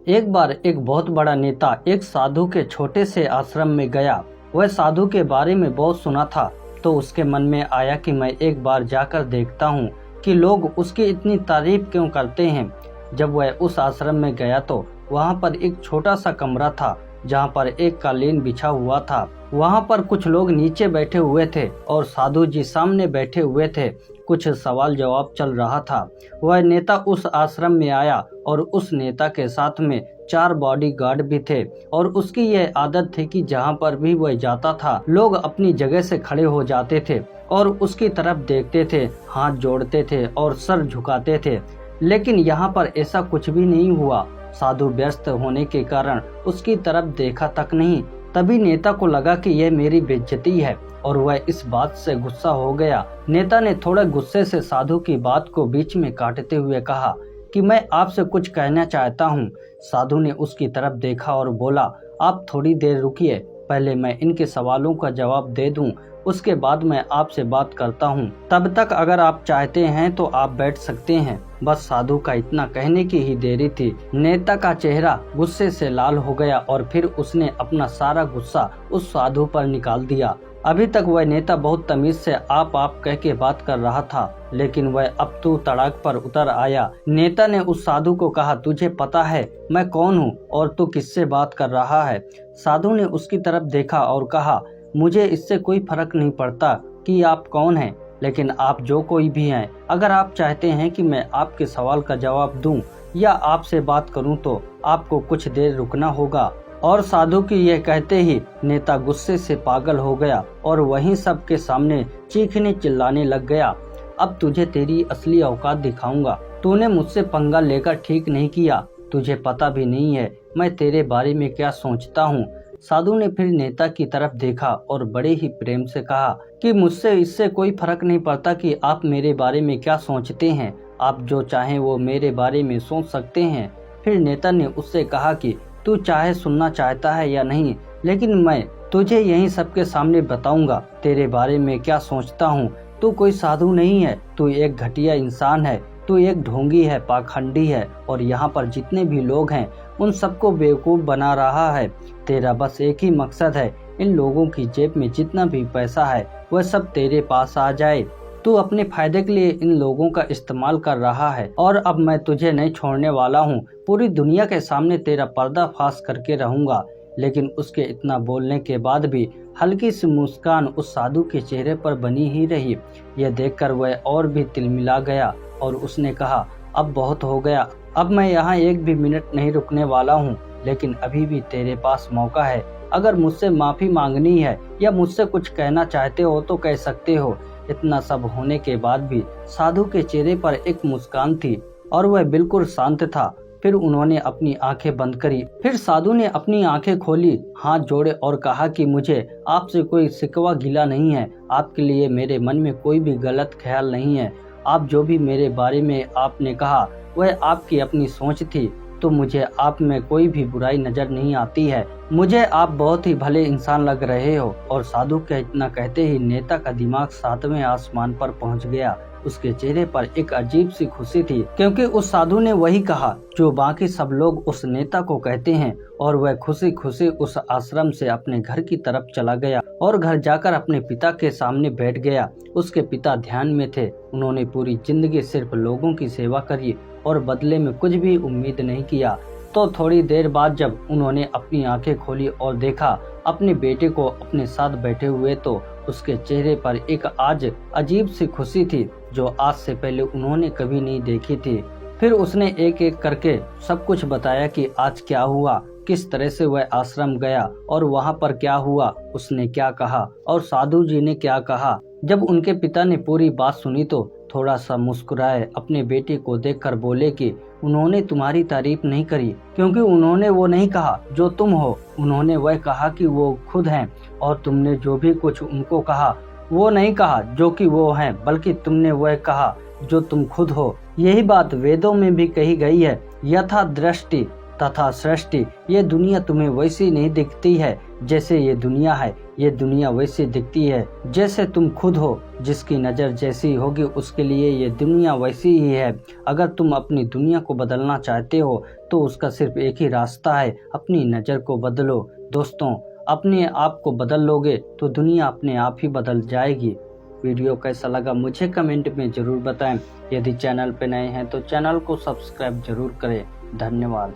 एक बार एक बहुत बड़ा नेता एक साधु के छोटे से आश्रम में गया। वह साधु के बारे में बहुत सुना था, तो उसके मन में आया कि मैं एक बार जाकर देखता हूँ कि लोग उसकी इतनी तारीफ क्यों करते हैं। जब वह उस आश्रम में गया तो वहाँ पर एक छोटा सा कमरा था जहाँ पर एक कालीन बिछा हुआ था। वहाँ पर कुछ लोग नीचे बैठे हुए थे और साधु जी सामने बैठे हुए थे। कुछ सवाल जवाब चल रहा था। वह नेता उस आश्रम में आया और उस नेता के साथ में 4 बॉडीगार्ड भी थे और उसकी यह आदत थी कि जहाँ पर भी वह जाता था लोग अपनी जगह से खड़े हो जाते थे और उसकी तरफ देखते थे, हाथ जोड़ते थे और सर झुकाते थे। लेकिन यहाँ पर ऐसा कुछ भी नहीं हुआ। साधु व्यस्त होने के कारण उसकी तरफ देखा तक नहीं। तभी नेता को लगा कि यह मेरी बेइज्जती है और वह इस बात से गुस्सा हो गया। नेता ने थोड़े गुस्से से साधु की बात को बीच में काटते हुए कहा कि मैं आपसे कुछ कहना चाहता हूँ। साधु ने उसकी तरफ देखा और बोला, आप थोड़ी देर रुकिए, पहले मैं इनके सवालों का जवाब दे दूं, उसके बाद मैं आपसे बात करता हूँ। तब तक अगर आप चाहते हैं तो आप बैठ सकते हैं। बस साधु का इतना कहने की ही देरी थी। नेता का चेहरा गुस्से से लाल हो गया और फिर उसने अपना सारा गुस्सा उस साधु पर निकाल दिया। अभी तक वह नेता बहुत तमीज से आप कह के बात कर रहा था, लेकिन वह अब तो तड़ाक पर उतर आया। नेता ने उस साधु को कहा, तुझे पता है मैं कौन हूँ और तू किससे बात कर रहा है? साधु ने उसकी तरफ देखा और कहा, मुझे इससे कोई फर्क नहीं पड़ता कि आप कौन हैं, लेकिन आप जो कोई भी हैं, अगर आप चाहते हैं कि मैं आपके सवाल का जवाब दूं या आपसे बात करूं तो आपको कुछ देर रुकना होगा। और साधु की यह कहते ही नेता गुस्से से पागल हो गया और वहीं सबके सामने चीखने चिल्लाने लग गया। अब तुझे तेरी असली औकात दिखाऊंगा। तूने मुझसे पंगा लेकर ठीक नहीं किया। तुझे पता भी नहीं है मैं तेरे बारे में क्या सोचता हूँ। साधु ने फिर नेता की तरफ देखा और बड़े ही प्रेम से कहा कि मुझसे इससे कोई फर्क नहीं पड़ता कि आप मेरे बारे में क्या सोचते हैं। आप जो चाहें वो मेरे बारे में सोच सकते हैं। फिर नेता ने उससे कहा कि तू चाहे सुनना चाहता है या नहीं, लेकिन मैं तुझे यहीं सबके सामने बताऊंगा तेरे बारे में क्या सोचता हूँ। तू कोई साधु नहीं है, तू एक घटिया इंसान है, तू एक ढोंगी है, पाखंडी है और यहाँ पर जितने भी लोग हैं उन सबको बेवकूफ़ बना रहा है। तेरा बस एक ही मकसद है, इन लोगों की जेब में जितना भी पैसा है वह सब तेरे पास आ जाए। तू अपने फायदे के लिए इन लोगों का इस्तेमाल कर रहा है और अब मैं तुझे नहीं छोड़ने वाला हूँ। पूरी दुनिया के सामने तेरा पर्दाफाश करके रहूंगा। लेकिन उसके इतना बोलने के बाद भी हल्की सी मुस्कान उस साधु के चेहरे पर बनी ही रही। यह देखकर वह और भी तिलमिला गया और उसने कहा, अब बहुत हो गया, अब मैं यहाँ एक भी मिनट नहीं रुकने वाला हूँ। लेकिन अभी भी तेरे पास मौका है। अगर मुझसे माफी मांगनी है या मुझसे कुछ कहना चाहते हो तो कह सकते हो। इतना सब होने के बाद भी साधु के चेहरे पर एक मुस्कान थी और वह बिल्कुल शांत था। फिर उन्होंने अपनी आंखें बंद करी। फिर साधु ने अपनी आंखें खोली, हाथ जोड़े और कहा कि मुझे आपसे कोई शिकवा गिला नहीं है। आपके लिए मेरे मन में कोई भी गलत ख्याल नहीं है। आप जो भी मेरे बारे में आपने कहा वह आपकी अपनी सोच थी, तो मुझे आप में कोई भी बुराई नजर नहीं आती है। मुझे आप बहुत ही भले इंसान लग रहे हो। और साधु के इतना कहते ही नेता का दिमाग 7वें आसमान पर पहुंच गया। उसके चेहरे पर एक अजीब सी खुशी थी, क्योंकि उस साधु ने वही कहा जो बाकी सब लोग उस नेता को कहते हैं। और वह खुशी खुशी उस आश्रम से अपने घर की तरफ चला गया और घर जाकर अपने पिता के सामने बैठ गया। उसके पिता ध्यान में थे। उन्होंने पूरी जिंदगी सिर्फ लोगों की सेवा करी और बदले में कुछ भी उम्मीद नहीं किया। तो थोड़ी देर बाद जब उन्होंने अपनी आंखें खोली और देखा अपने बेटे को अपने साथ बैठे हुए, तो उसके चेहरे पर एक आज अजीब सी खुशी थी जो आज से पहले उन्होंने कभी नहीं देखी थी। फिर उसने एक एक करके सब कुछ बताया कि आज क्या हुआ, किस तरह से वह आश्रम गया और वहाँ पर क्या हुआ, उसने क्या कहा और साधु जी ने क्या कहा। जब उनके पिता ने पूरी बात सुनी तो थोड़ा सा मुस्कुराए, अपने बेटे को देखकर बोले कि उन्होंने तुम्हारी तारीफ नहीं करी, क्योंकि उन्होंने वो नहीं कहा जो तुम हो। उन्होंने वह कहा कि वो खुद हैं और तुमने जो भी कुछ उनको कहा वो नहीं कहा जो कि वो हैं, बल्कि तुमने वह कहा जो तुम खुद हो। यही बात वेदों में भी कही गई है, यथा दृष्टि तथा सृष्टि, ये दुनिया तुम्हें वैसी नहीं दिखती है जैसे ये दुनिया है। ये दुनिया वैसी दिखती है जैसे तुम खुद हो। जिसकी नज़र जैसी होगी उसके लिए ये दुनिया वैसी ही है। अगर तुम अपनी दुनिया को बदलना चाहते हो तो उसका सिर्फ एक ही रास्ता है, अपनी नज़र को बदलो। दोस्तों, अपने आप को बदल लोगे तो दुनिया अपने आप ही बदल जाएगी। वीडियो कैसा लगा मुझे कमेंट में ज़रूर बताएं। यदि चैनल पे नए हैं तो चैनल को सब्सक्राइब जरूर करें। धन्यवाद।